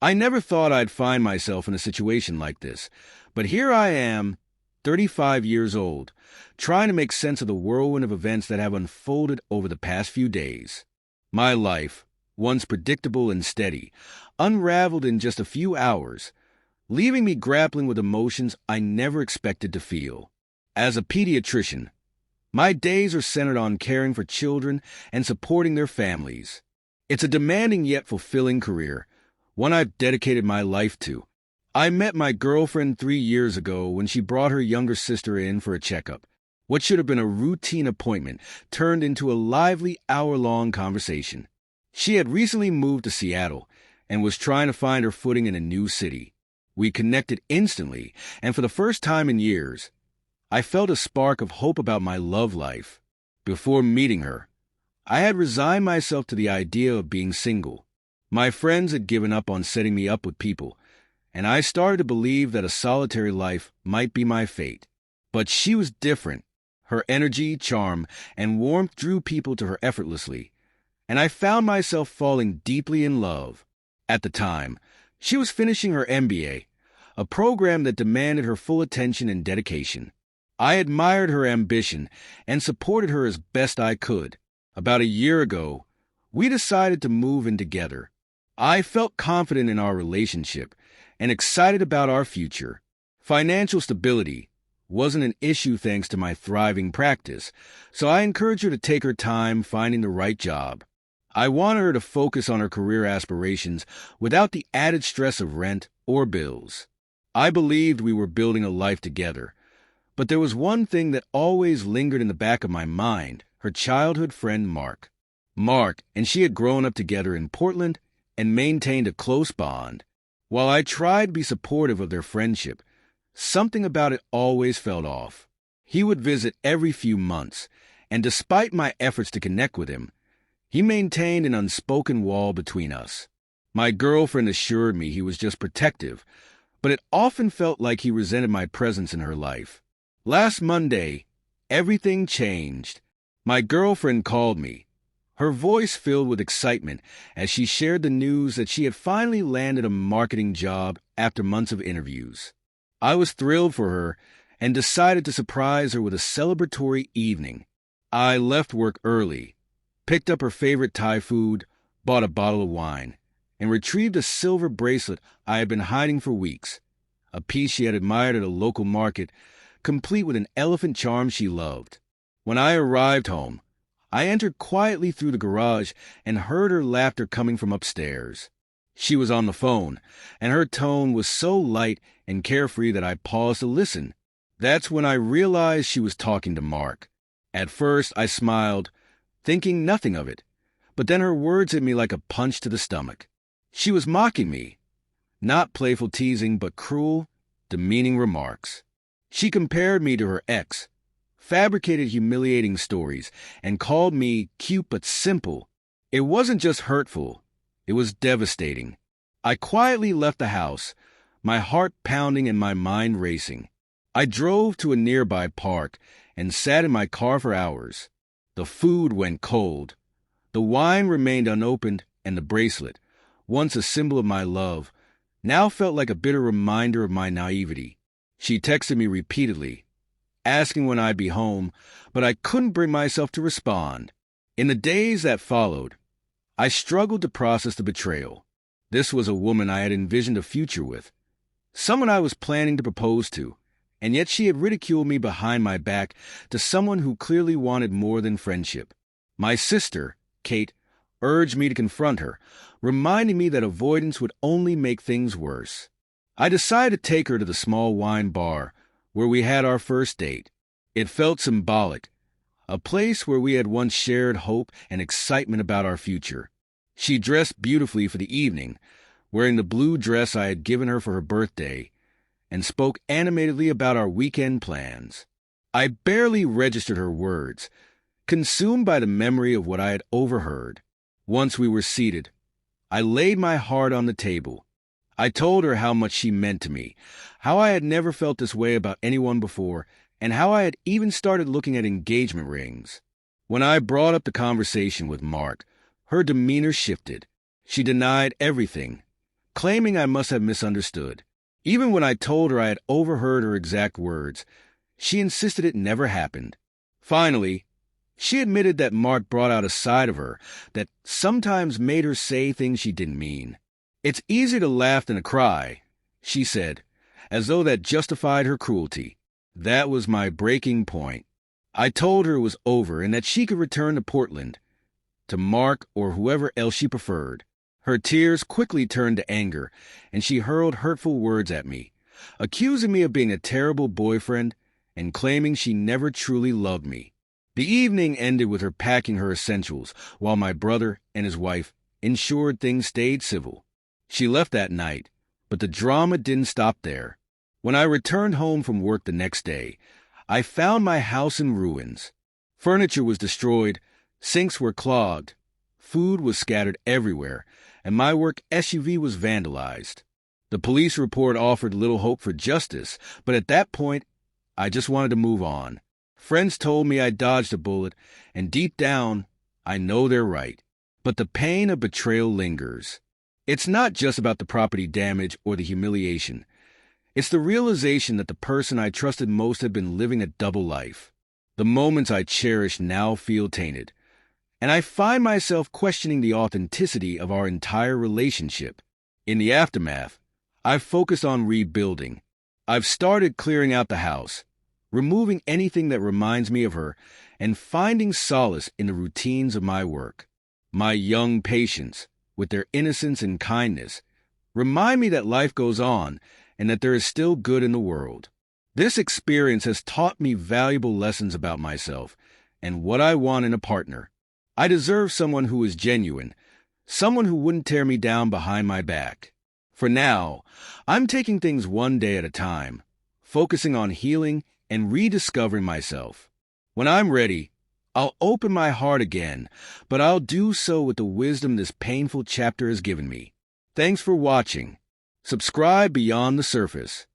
I never thought I'd find myself in a situation like this, but here I am, 35 years old, trying to make sense of the whirlwind of events that have unfolded over the past few days. My life, once predictable and steady, unraveled in just a few hours, leaving me grappling with emotions I never expected to feel. As a pediatrician, my days are centered on caring for children and supporting their families. It's a demanding yet fulfilling career, one I've dedicated my life to. I met my girlfriend 3 years ago when she brought her younger sister in for a checkup. What should have been a routine appointment turned into a lively hour-long conversation. She had recently moved to Seattle and was trying to find her footing in a new city. We connected instantly, and for the first time in years, I felt a spark of hope about my love life. Before meeting her, I had resigned myself to the idea of being single. My friends had given up on setting me up with people, and I started to believe that a solitary life might be my fate. But she was different. Her energy, charm, and warmth drew people to her effortlessly, and I found myself falling deeply in love. At the time, she was finishing her MBA, a program that demanded her full attention and dedication. I admired her ambition and supported her as best I could. About a year ago, we decided to move in together. I felt confident in our relationship and excited about our future. Financial stability wasn't an issue thanks to my thriving practice, so I encouraged her to take her time finding the right job. I wanted her to focus on her career aspirations without the added stress of rent or bills. I believed we were building a life together, but there was one thing that always lingered in the back of my mind: her childhood friend Mark. Mark and she had grown up together in Portland and maintained a close bond. While I tried to be supportive of their friendship, something about it always felt off. He would visit every few months, and despite my efforts to connect with him, he maintained an unspoken wall between us. My girlfriend assured me he was just protective, but it often felt like he resented my presence in her life. Last Monday, everything changed. My girlfriend called me, her voice filled with excitement as she shared the news that she had finally landed a marketing job after months of interviews. I was thrilled for her and decided to surprise her with a celebratory evening. I left work early, picked up her favorite Thai food, bought a bottle of wine, and retrieved a silver bracelet I had been hiding for weeks, a piece she had admired at a local market, complete with an elephant charm she loved. When I arrived home, I entered quietly through the garage and heard her laughter coming from upstairs. She was on the phone, and her tone was so light and carefree that I paused to listen. That's when I realized she was talking to Mark. At first, I smiled, thinking nothing of it, but then her words hit me like a punch to the stomach. She was mocking me, not playful teasing, but cruel, demeaning remarks. She compared me to her ex, fabricated humiliating stories, and called me cute but simple. It wasn't just hurtful, it was devastating. I quietly left the house, my heart pounding and my mind racing. I drove to a nearby park and sat in my car for hours. The food went cold. The wine remained unopened, and the bracelet, once a symbol of my love, now felt like a bitter reminder of my naivety. She texted me repeatedly, asking when I'd be home, but I couldn't bring myself to respond. In the days that followed, I struggled to process the betrayal. This was a woman I had envisioned a future with, someone I was planning to propose to, and yet she had ridiculed me behind my back to someone who clearly wanted more than friendship. My sister, Kate, urged me to confront her, reminding me that avoidance would only make things worse. I decided to take her to the small wine bar where we had our first date. It felt symbolic, a place where we had once shared hope and excitement about our future. She dressed beautifully for the evening, wearing the blue dress I had given her for her birthday, and spoke animatedly about our weekend plans. I barely registered her words, consumed by the memory of what I had overheard. Once we were seated, I laid my heart on the table. I told her how much she meant to me, how I had never felt this way about anyone before, and how I had even started looking at engagement rings. When I brought up the conversation with Mark, her demeanor shifted. She denied everything, claiming I must have misunderstood. Even when I told her I had overheard her exact words, she insisted it never happened. Finally, she admitted that Mark brought out a side of her that sometimes made her say things she didn't mean. "It's easier to laugh than to cry," she said, as though that justified her cruelty. That was my breaking point. I told her it was over and that she could return to Portland, to Mark or whoever else she preferred. Her tears quickly turned to anger, and she hurled hurtful words at me, accusing me of being a terrible boyfriend and claiming she never truly loved me. The evening ended with her packing her essentials, while my brother and his wife ensured things stayed civil. She left that night, but the drama didn't stop there. When I returned home from work the next day, I found my house in ruins. Furniture was destroyed, sinks were clogged, food was scattered everywhere, and my work SUV was vandalized. The police report offered little hope for justice, but at that point, I just wanted to move on. Friends told me I dodged a bullet, and deep down, I know they're right. But the pain of betrayal lingers. It's not just about the property damage or the humiliation. It's the realization that the person I trusted most had been living a double life. The moments I cherished now feel tainted, and I find myself questioning the authenticity of our entire relationship. In the aftermath, I've focused on rebuilding. I've started clearing out the house, removing anything that reminds me of her, and finding solace in the routines of my work. My young patients, with their innocence and kindness, remind me that life goes on and that there is still good in the world. This experience has taught me valuable lessons about myself and what I want in a partner. I deserve someone who is genuine, someone who wouldn't tear me down behind my back. For now, I'm taking things one day at a time, focusing on healing and rediscovering myself. When I'm ready, I'll open my heart again, but I'll do so with the wisdom this painful chapter has given me. Thanks for watching. Subscribe Beyond the Surface.